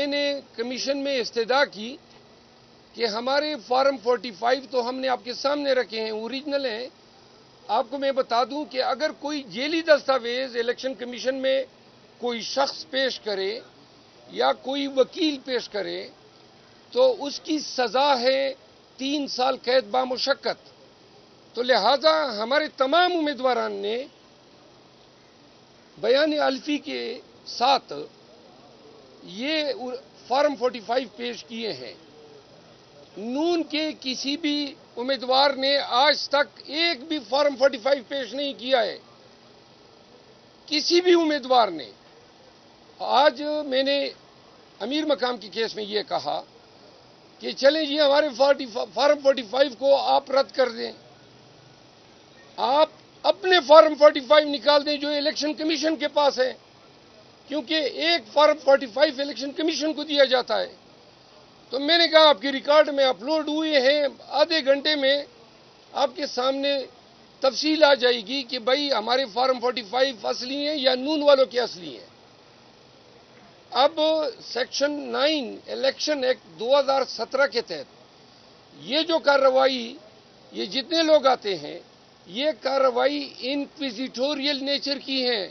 میں نے کمیشن میں استدعا کی کہ ہمارے فارم 45 تو ہم نے آپ کے سامنے رکھے ہیں، اوریجنل ہیں. آپ کو میں بتا دوں کہ اگر کوئی ذیلی دستاویز الیکشن کمیشن میں کوئی شخص پیش کرے یا کوئی وکیل پیش کرے تو اس کی سزا ہے 3 سال قید بامشقت. تو لہذا ہمارے تمام امیدواران نے بیان الفی کے ساتھ یہ فارم 45 پیش کیے ہیں. نون کے کسی بھی امیدوار نے آج تک ایک بھی فارم 45 پیش نہیں کیا ہے، کسی بھی امیدوار نے. آج میں نے امیر مقام کے کیس میں یہ کہا کہ چلیں جی ہمارے فارم 45 کو آپ رد کر دیں، آپ اپنے فارم 45 نکال دیں جو الیکشن کمیشن کے پاس ہے، کیونکہ ایک فارم 45 الیکشن کمیشن کو دیا جاتا ہے. تو میں نے کہا آپ کے ریکارڈ میں اپلوڈ ہوئے ہیں، آدھے گھنٹے میں آپ کے سامنے تفصیل آ جائے گی کہ بھائی ہمارے فارم 45 اصلی ہیں یا نون والوں کے اصلی ہیں. اب سیکشن 9 الیکشن ایکٹ 2017 کے تحت یہ جو کارروائی، یہ جتنے لوگ آتے ہیں یہ کارروائی انکویزیٹوریل نیچر کی ہے،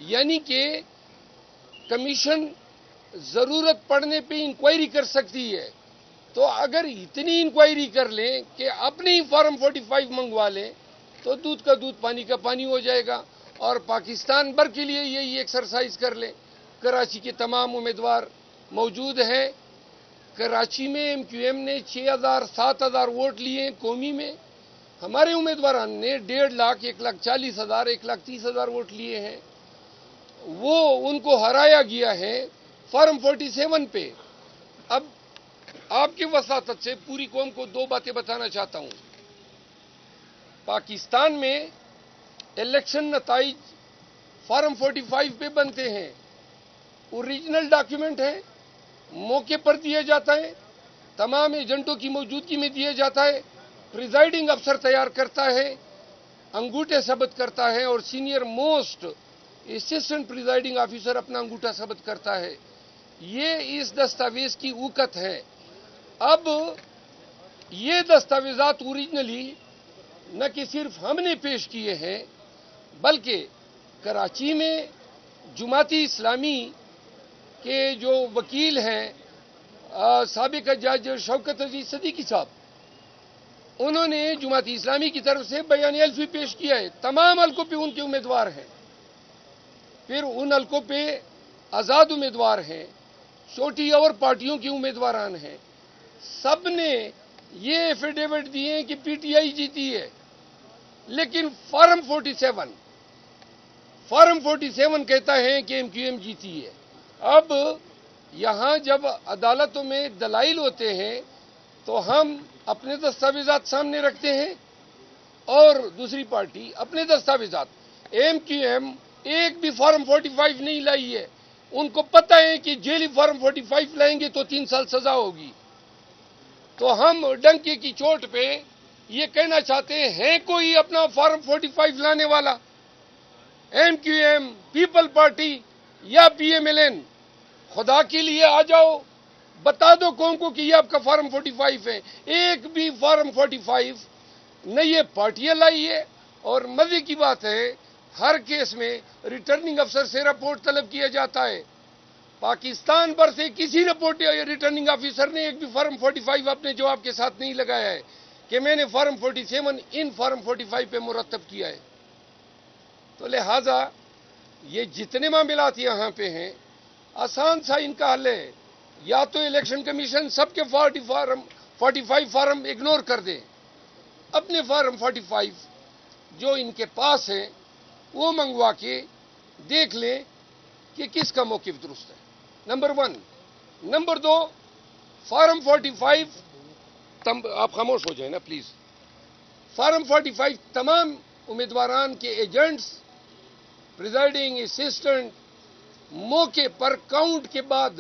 یعنی کہ کمیشن ضرورت پڑنے پہ انکوائری کر سکتی ہے. تو اگر اتنی انکوائری کر لیں کہ اپنے ہی فارم 45 منگوا لیں تو دودھ کا دودھ پانی کا پانی ہو جائے گا، اور پاکستان بھر کے لیے یہی ایکسرسائز کر لیں. کراچی کے تمام امیدوار موجود ہیں. کراچی میں ایم کیو ایم نے 6,000 7,000 ووٹ لیے ہیں قومی میں. ہمارے امیدواران نے 1.5 لاکھ 1,40,000 1,30,000 ووٹ لیے ہیں. وہ ان کو ہرایا گیا ہے فارم 47 پہ. اب آپ کی وساطت سے پوری قوم کو 2 باتیں بتانا چاہتا ہوں. پاکستان میں الیکشن نتائج فارم 45 پہ بنتے ہیں، اوریجنل ڈاکیومنٹ ہے، موقع پر دیا جاتا ہے، تمام ایجنٹوں کی موجودگی میں دیا جاتا ہے، پریزائڈنگ افسر تیار کرتا ہے، انگوٹھے ثبت کرتا ہے، اور senior most assistant presiding officer اپنا انگوٹھا ثبت کرتا ہے. یہ اس دستاویز کی اوقت ہے. اب یہ دستاویزات اوریجنلی نہ کہ صرف ہم نے پیش کیے ہیں بلکہ کراچی میں جماعتی اسلامی کے جو وکیل ہیں سابق جج شوکت عزیز صدیقی صاحب، انہوں نے جماعتی اسلامی کی طرف سے بیان الفی پیش کیا ہے. تمام حلقوں پہ ان کے امیدوار ہیں. پھر ان حلقوں پہ آزاد امیدوار ہیں، چھوٹی اور پارٹیوں کے امیدواران ہیں. سب نے یہ ایفیڈیوٹ دیے ہیں کہ پی ٹی آئی جیتی ہے. لیکن فارم 47 کہتا ہے کہ ایم کیو ایم جیتی ہے. اب یہاں جب عدالتوں میں دلائل ہوتے ہیں تو ہم اپنے دستاویزات سامنے رکھتے ہیں اور دوسری پارٹی اپنے دستاویزات. ایم کیو ایم ایک بھی فارم 45 نہیں لائی ہے. ان کو پتہ ہے کہ جیلی فارم 45 لائیں گے تو 3 سال سزا ہوگی. تو ہم ڈنکے کی چوٹ پہ یہ کہنا چاہتے ہیں کوئی اپنا فارم 45 لانے والا؟ M Q M, people party یا پی ایم ایل این، خدا کے لیے آ جاؤ، بتا دو قوم کو کہ یہ آپ کا فارم 45 ہے. ایک بھی فارم 45 نہ یہ پارٹیاں لائی ہے. اور مزے کی بات ہے ہر کیس میں ریٹرننگ افسر سے رپورٹ طلب کیا جاتا ہے. پاکستان بھر سے کسی ریٹرننگ آفیسر نے ایک بھی فارم 45 اپنے جواب کے ساتھ نہیں لگایا ہے کہ میں نے فارم 47 ان فارم 45 پہ مرتب کیا ہے. تو لہذا یہ جتنے معاملات یہاں پہ ہیں آسان سا ان کا حل ہے. یا تو الیکشن کمیشن سب کے 45 فارم اگنور کر دے، اپنے فارم 45 جو ان کے پاس ہیں وہ منگوا کے دیکھ لیں کہ کس کا موقف درست ہے. نمبر 1. نمبر 2، فارم 45 آپ خاموش ہو جائیں نا پلیز. فارم 45 تمام امیدواران کے ایجنٹس، پریزائڈنگ اسسٹنٹ موقع پر کاؤنٹ کے بعد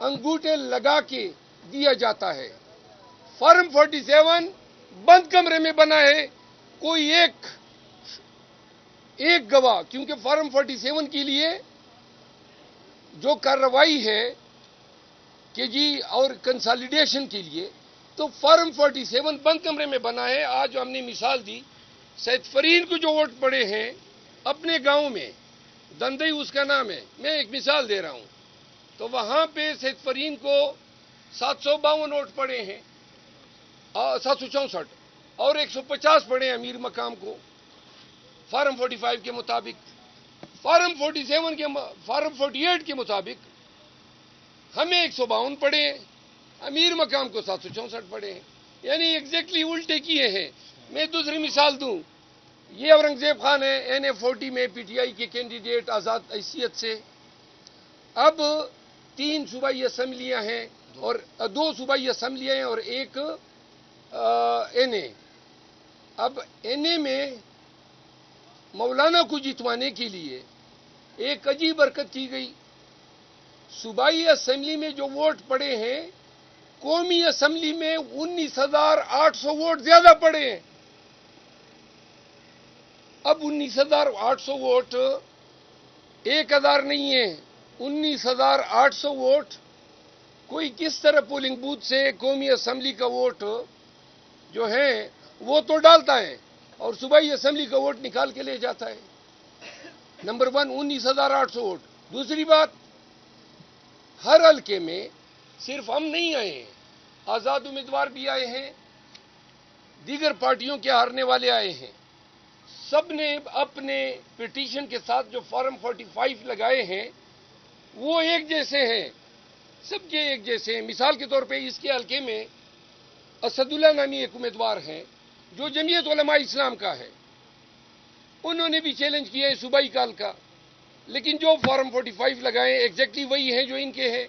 انگوٹھے لگا کے دیا جاتا ہے. فارم 47 بند کمرے میں بنا ہے، کوئی ایک گواہ، کیونکہ فارم 47 کے لیے جو کارروائی ہے کہ جی اور کنسالیڈیشن کے لیے تو فارم 47 بند کمرے میں بنا ہے. آج جو ہم نے مثال دی سید فرین کو جو ووٹ پڑے ہیں اپنے گاؤں میں، دندئی اس کا نام ہے، میں ایک مثال دے رہا ہوں، تو وہاں پہ سید فرین کو 752 ووٹ پڑے ہیں، 764، اور 150 پڑے ہیں امیر مقام کو فارم 45 کے مطابق. فارم 48 کے مطابق ہمیں 152 پڑے ہیں، امیر مقام کو 764 پڑے ہیں، یعنی ایگزیکٹلی الٹے کیے ہیں. میں دوسری مثال دوں، یہ اورنگزیب خان ہے این اے 40 میں پی ٹی آئی کے کینڈیڈیٹ آزاد حیثیت سے. اب 3 صوبائی اسمبلیاں ہیں اور 2 صوبائی اسمبلیاں ہیں اور 1 این اے. اب این اے میں مولانا کو جتوانے کے لیے ایک عجیب حرکت کی گئی. صوبائی اسمبلی میں جو ووٹ پڑے ہیں قومی اسمبلی میں 19,800 ووٹ زیادہ پڑے ہیں. اب 19,800 ووٹ 1,000 نہیں ہے، 19,800 ووٹ کوئی کس طرح پولنگ بوتھ سے قومی اسمبلی کا ووٹ جو ہے وہ تو ڈالتا ہے اور صوبائی اسمبلی کا ووٹ نکال کے لے جاتا ہے. Number 1 19,800 vote. دوسری بات، ہر حلقے میں صرف ہم نہیں آئے ہیں، آزاد امیدوار بھی آئے ہیں، دیگر پارٹیوں کے ہارنے والے آئے ہیں. سب نے اپنے پٹیشن کے ساتھ جو فارم 45 لگائے ہیں وہ ایک جیسے ہیں، سب کے ایک جیسے ہیں. مثال کے طور پہ اس کے حلقے میں اسد اللہ نامی ایک امیدوار ہیں جو جمعیت علماء اسلام کا ہے، انہوں نے بھی چیلنج کیا ہے صوبائی کا حلقہ، لیکن جو فارم 45 لگائے ایگزیکٹلی وہی ہیں جو ان کے ہیں.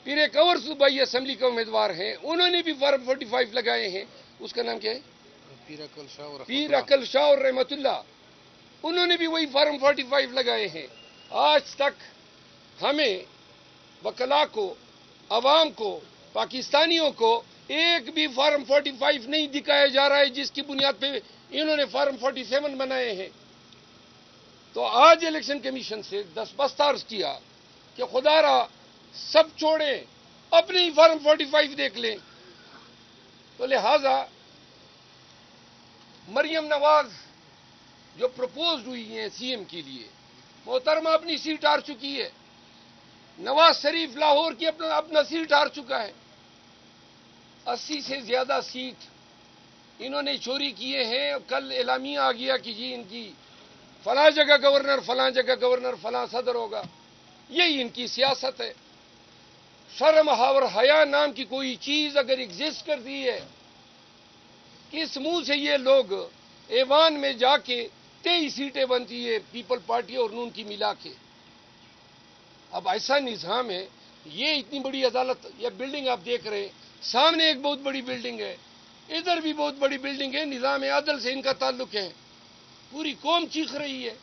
پھر ایک اور صوبائی اسمبلی کا امیدوار ہیں، انہوں نے بھی فارم 45 لگائے ہیں، اس کا نام کیا ہے؟ پیر اکل شاہ اور رحمت اللہ، انہوں نے بھی وہی فارم 45 لگائے ہیں. آج تک ہمیں وکلاء کو، عوام کو، پاکستانیوں کو ایک بھی فارم 45 نہیں دکھایا جا رہا ہے جس کی بنیاد پہ انہوں نے فارم 47 بنائے ہیں. تو آج الیکشن کمیشن سے دستبست عرض کیا کہ خدا را سب چھوڑیں، اپنے ہی فارم 45 دیکھ لیں. تو لہذا مریم نواز جو پروپوزڈ ہوئی ہیں سی ایم کے لیے، محترمہ اپنی سیٹ ہار چکی ہے. نواز شریف لاہور کی اپنا سیٹ ہار چکا ہے. 80 سے زیادہ سیٹ انہوں نے چوری کیے ہیں. کل اعلامیہ آ گیا کہ جی ان کی فلاں جگہ گورنر، فلاں جگہ گورنر، فلاں صدر ہوگا. یہی ان کی سیاست ہے. شرم اور حیا نام کی کوئی چیز اگر ایگزسٹ کرتی ہے، کس منہ سے یہ لوگ ایوان میں جا کے 23 سیٹیں بنتی ہے پیپل پارٹی اور نون کی ملا کے. اب ایسا نظام ہے، یہ اتنی بڑی عدالت، یہ بلڈنگ آپ دیکھ رہے ہیں، سامنے ایک بہت بڑی بلڈنگ ہے، ادھر بھی بہت بڑی بلڈنگ ہے. نظام عدل سے ان کا تعلق ہے. پوری قوم چیخ رہی ہے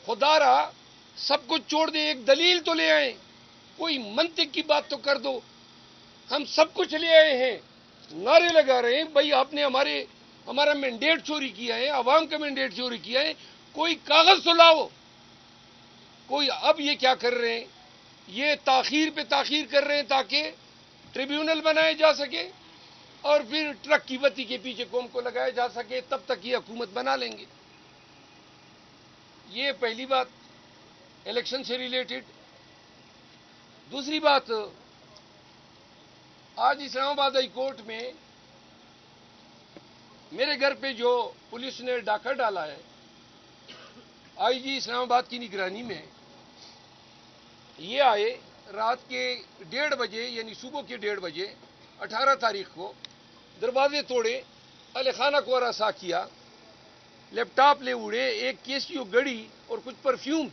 خدا را سب کچھ چھوڑ دے، ایک دلیل تو لے آئیں، کوئی منطق کی بات تو کر دو. ہم سب کچھ لے آئے ہیں، نعرے لگا رہے ہیں بھائی آپ نے ہمارا مینڈیٹ چوری کیا ہے، عوام کا مینڈیٹ چوری کیا ہے، کوئی کاغذ تو لاؤ. کوئی اب یہ کیا کر رہے ہیں، یہ تاخیر پہ تاخیر کر رہے ہیں تاکہ ٹریبیونل بنائے جا سکے اور پھر ٹرک کی بتی کے پیچھے قوم کو لگایا جا سکے، تب تک یہ حکومت بنا لیں گے. یہ پہلی بات الیکشن سے ریلیٹڈ. دوسری بات، آج اسلام آباد ہائی کورٹ میں میرے گھر پہ جو پولیس نے ڈاکہ ڈالا ہے، آئی جی اسلام آباد کی نگرانی میں، یہ آئے رات کے 1:30 بجے، یعنی صبح کے 1:30 بجے 18 تاریخ کو، دروازے توڑے، اہل خانہ کو ہراساں کیا، لیپ ٹاپ لے اڑے، ایک کیسیو گڑی اور کچھ پرفیوم.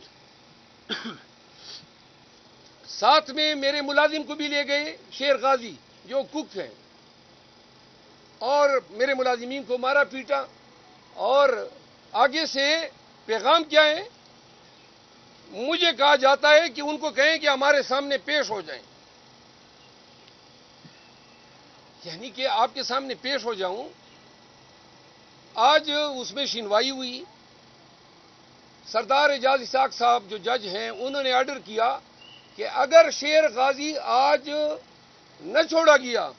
ساتھ میں میرے ملازم کو بھی لے گئے، شیر غازی جو کک ہیں، اور میرے ملازمین کو مارا پیٹا. اور آگے سے پیغام کیا ہے، مجھے کہا جاتا ہے کہ ان کو کہیں کہ ہمارے سامنے پیش ہو جائیں. یعنی کہ آپ کے سامنے پیش ہو جاؤں. آج اس میں سنوائی ہوئی. سردار اعجاز اسحاق صاحب جو جج ہیں، انہوں نے آرڈر کیا کہ اگر شیر غازی آج نہ چھوڑا گیا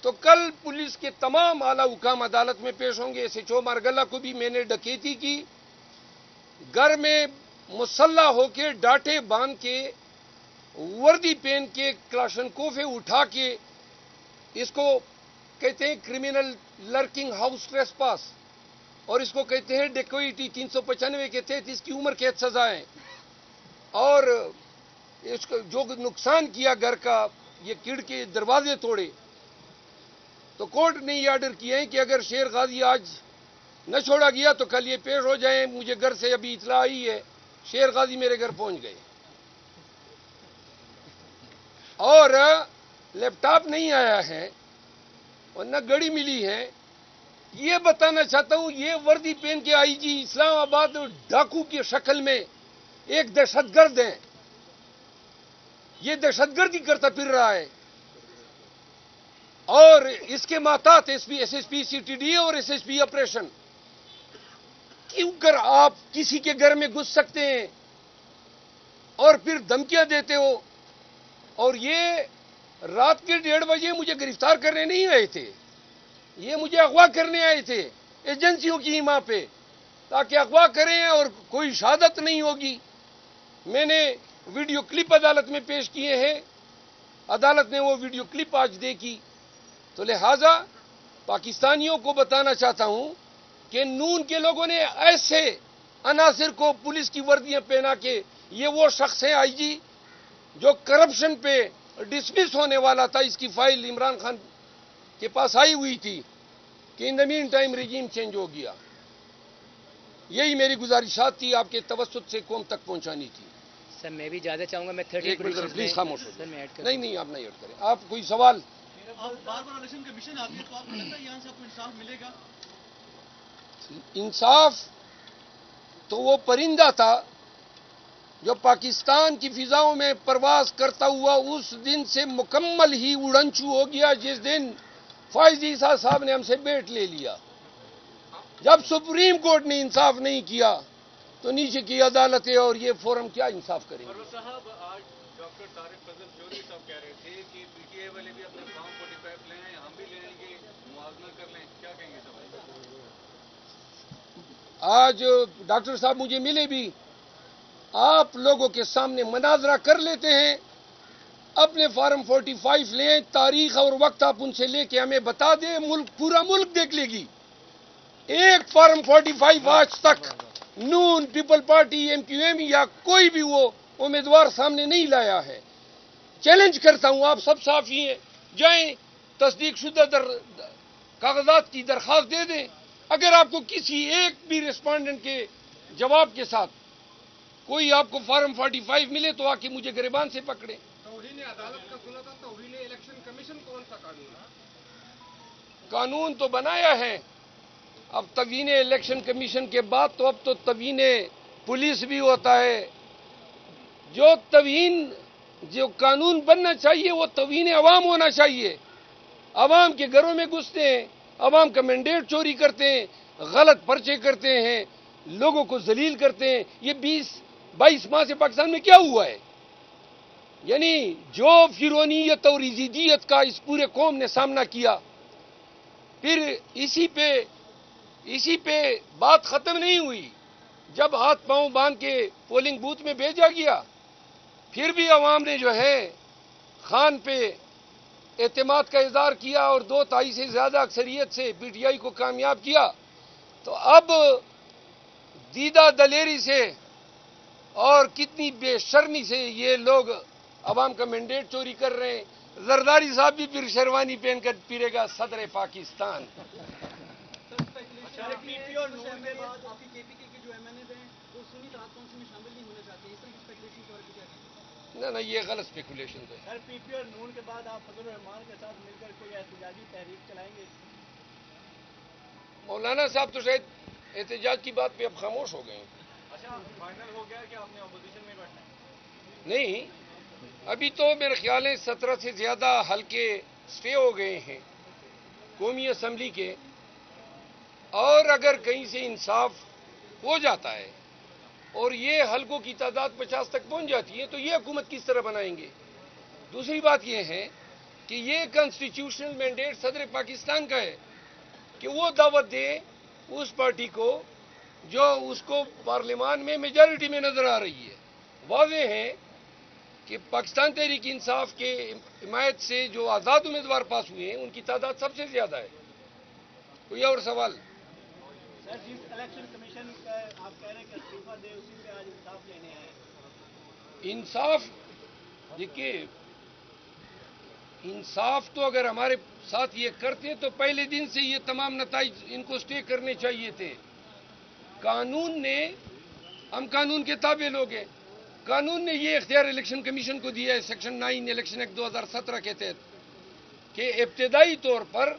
تو کل پولیس کے تمام اعلی حکام عدالت میں پیش ہوں گے. ایس ایچ او مارگلہ کو بھی میں نے ڈکیتی کی، گھر میں مسلح ہو کے ڈاٹے باندھ کے وردی پہن کے کلاشنکوفیں اٹھا کے، اس کو کہتے ہیں کرمنل لرکنگ ہاؤس ٹریس پاس، اور اس کو کہتے ہیں ڈیکوئٹی 395 کے تحت اس کی عمر قید سزائیں. اور اس کو جو نقصان کیا گھر کا، یہ کڑ کے دروازے توڑے، تو کورٹ نے یہ آرڈر کیا ہے کہ اگر شیر غازی آج نہ چھوڑا گیا تو کل یہ پیش ہو جائیں. مجھے گھر سے ابھی اطلاع آئی ہے شیر غازی میرے گھر پہنچ گئے، اور لیپ ٹاپ نہیں آیا ہے اور نہ گڑی ملی ہے. یہ بتانا چاہتا ہوں یہ وردی پہن کے آئی جی اسلام آباد ڈاکو کی شکل میں ایک دہشت گرد ہیں، یہ دہشت گردی کرتا پھر رہا ہے. اور اس کے ماتحت S S P C T D اور ایس ایس پی آپریشن. کیوں کر آپ کسی کے گھر میں گھس سکتے ہیں اور پھر دھمکیاں دیتے ہو؟ اور یہ رات کے 1:30 بجے مجھے گرفتار کرنے نہیں آئے تھے، یہ مجھے اغوا کرنے آئے تھے ایجنسیوں کی حمایت پہ، تاکہ اغوا کریں اور کوئی شہادت نہیں ہوگی. میں نے ویڈیو کلپ عدالت میں پیش کیے ہیں، عدالت نے وہ ویڈیو کلپ آج دیکھی. تو لہذا پاکستانیوں کو بتانا چاہتا ہوں کہ نون کے لوگوں نے ایسے عناصر کو پولیس کی وردیاں پہنا کے، یہ وہ شخص ہیں آئی جی جو کرپشن پہ ڈسمس ہونے والا تھا، اس کی فائل عمران خان کے پاس آئی ہوئی تھی کہ ان دا مین ٹائم رجیم چینج ہو گیا. یہی میری گزارشات تھی آپ کے توسط سے قوم تک پہنچانی تھی. سر میں بھی زیادہ چاہوں گا، میں 30 پلیز خاموش ہو. سر میں ایڈ نہیں آپ نہیں ایڈ کریں. آپ کوئی سوال؟ بار بار الیکشن کمیشن آتی ہے تو آپ کو لگتا ہے یہاں سے آپ کو انصاف ملے گا؟ انصاف تو وہ پرندہ تھا جو پاکستان کی فضاؤں میں پرواز کرتا ہوا اس دن سے مکمل ہی اڑنچو ہو گیا جس دن فائز عیسیٰ صاحب نے ہم سے بیٹ لے لیا. جب سپریم کورٹ نے انصاف نہیں کیا تو نیچے کی عدالتیں اور یہ فورم کیا انصاف کریں گے؟ صاحب آج ڈاکٹر طارق فضل جوہری صاحب کہہ رہے تھے کہ پی ٹی آئی والے بھی اپنے فارم 45 لے آئیں، ہم بھی لے آئیں گے، موازنہ کر لیں، کیا کہیں گے صاحب؟ آج ڈاکٹر صاحب مجھے ملے بھی، آپ لوگوں کے سامنے مناظرہ کر لیتے ہیں، اپنے فارم 45 لیں، تاریخ اور وقت آپ ان سے لے کے ہمیں بتا دیں، پورا ملک دیکھ لے گی. ایک فارم 45 آج تک نون، people party, M Q M یا کوئی بھی وہ امیدوار سامنے نہیں لایا ہے. چیلنج کرتا ہوں، آپ سب صحافی ہیں، جائیں تصدیق شدہ کاغذات کی درخواست دے دیں. اگر آپ کو کسی ایک بھی ریسپونڈنٹ کے جواب کے ساتھ کوئی آپ کو فارم 45 ملے تو آ کے مجھے گریبان سے پکڑے. توہین عدالت کا سنا تھا، توہین الیکشن کمیشن کون سا قانون ہے؟ قانون تو بنایا ہے، اب توہین الیکشن کمیشن کے بعد تو اب تو توہین پولیس بھی ہوتا ہے. جو قانون بننا چاہیے وہ توہین عوام ہونا چاہیے. عوام کے گھروں میں گھستے ہیں، عوام کا مینڈیٹ چوری کرتے ہیں، غلط پرچے کرتے ہیں، لوگوں کو ذلیل کرتے ہیں. یہ 22 ماہ سے پاکستان میں کیا ہوا ہے؟ یعنی جو فرونیت اور یزیدیت کا اس پورے قوم نے سامنا کیا، پھر اسی پہ بات ختم نہیں ہوئی. جب ہاتھ پاؤں باندھ کے پولنگ بوتھ میں بھیجا گیا، پھر بھی عوام نے جو ہے خان پہ اعتماد کا اظہار کیا اور 2/3 سے زیادہ اکثریت سے پی ٹی آئی کو کامیاب کیا. تو اب دیدہ دلیری سے اور کتنی بے شرمی سے یہ لوگ عوام کا مینڈیٹ چوری کر رہے ہیں. زرداری صاحب بھی پھر شیروانی پہن کر پھرے گا صدر پاکستان. پی پی اور نون کے بعد آپ کی کے پی کے جو ایم این اے ہیں وہ سنی رات کونسل میں شامل نہیں ہونا چاہتے، اس طرح کی اسپیکولیشن کے بارے میں کیا کہیں گے؟ نہ یہ غلط اسپیکولیشن ہے. سر پی پی اور نون کے بعد آپ فضل الرحمان کے ساتھ مل کر کوئی احتجاجی تحریک چلائیں گے؟ مولانا صاحب تو شاید احتجاج کی بات پہ اب خاموش ہو گئے ہیں. اچھا فائنل ہو گیا کہ آپ نے اپوزیشن میں بیٹھنا ہے؟ نہیں، ابھی تو میرے خیال ہے 17 سے زیادہ حلقے سٹے ہو گئے ہیں قومی اسمبلی کے، اور اگر کہیں سے انصاف ہو جاتا ہے اور یہ حلقوں کی تعداد 50 تک پہنچ جاتی ہے تو یہ حکومت کس طرح بنائیں گے؟ دوسری بات یہ ہے کہ یہ کانسٹیٹیوشنل مینڈیٹ صدر پاکستان کا ہے کہ وہ دعوت دے اس پارٹی کو جو اس کو پارلیمان میں میجارٹی میں نظر آ رہی ہے. واضح ہے کہ پاکستان تحریک انصاف کے حمایت سے جو آزاد امیدوار پاس ہوئے ہیں ان کی تعداد سب سے زیادہ ہے. کوئی اور سوال؟ سر جس الیکشن کمیشن کا آپ کہہ رہے ہیں کہ استعفیٰ دے اسی سے آج انصاف لینے آئے. انصاف دیکھیے، انصاف تو اگر ہمارے ساتھ یہ کرتے تو پہلے دن سے یہ تمام نتائج ان کو سٹے کرنے چاہیے تھے. قانون نے، ہم قانون کے تابع لوگ ہیں، قانون نے یہ اختیار الیکشن کمیشن کو دیا ہے سیکشن 9 الیکشن ایکٹ 2017 کے تحت کہ ابتدائی طور پر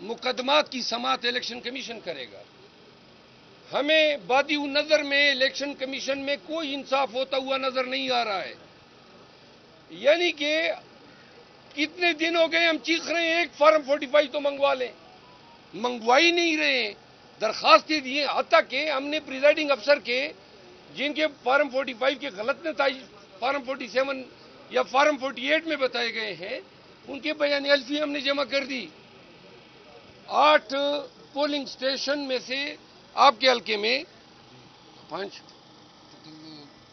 مقدمات کی سماعت الیکشن کمیشن کرے گا. ہمیں بادی نظر میں الیکشن کمیشن میں کوئی انصاف ہوتا ہوا نظر نہیں آ رہا ہے. یعنی کہ کتنے دن ہو گئے ہم چیخ رہے ہیں ایک فارم 45 تو منگوا لیں، منگوا ہی نہیں رہے ہیں. درخواستیں دیے، حتیٰ کہ ہم نے پریزائڈنگ افسر کے جن کے فارم 45 کے غلط نتائج فارم 47 یا فارم 48 میں بتائے گئے ہیں ان کے بیان حلفی ہم نے جمع کر دی. 8 پولنگ اسٹیشن میں سے آپ کے حلقے میں 5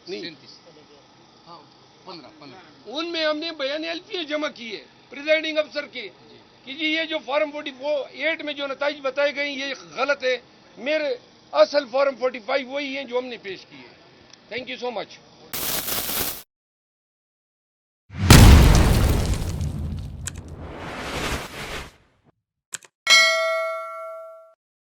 نہیں 15 ان میں ہم نے بیان حلفی جمع کیے پریزائڈنگ افسر کے کہ جی یہ جو فارم 48 میں جو نتائج بتائے گئے یہ غلط ہے. میرے اصل فارم 45 وہی ہیں جو ہم نے پیش کیے. Thank you so much.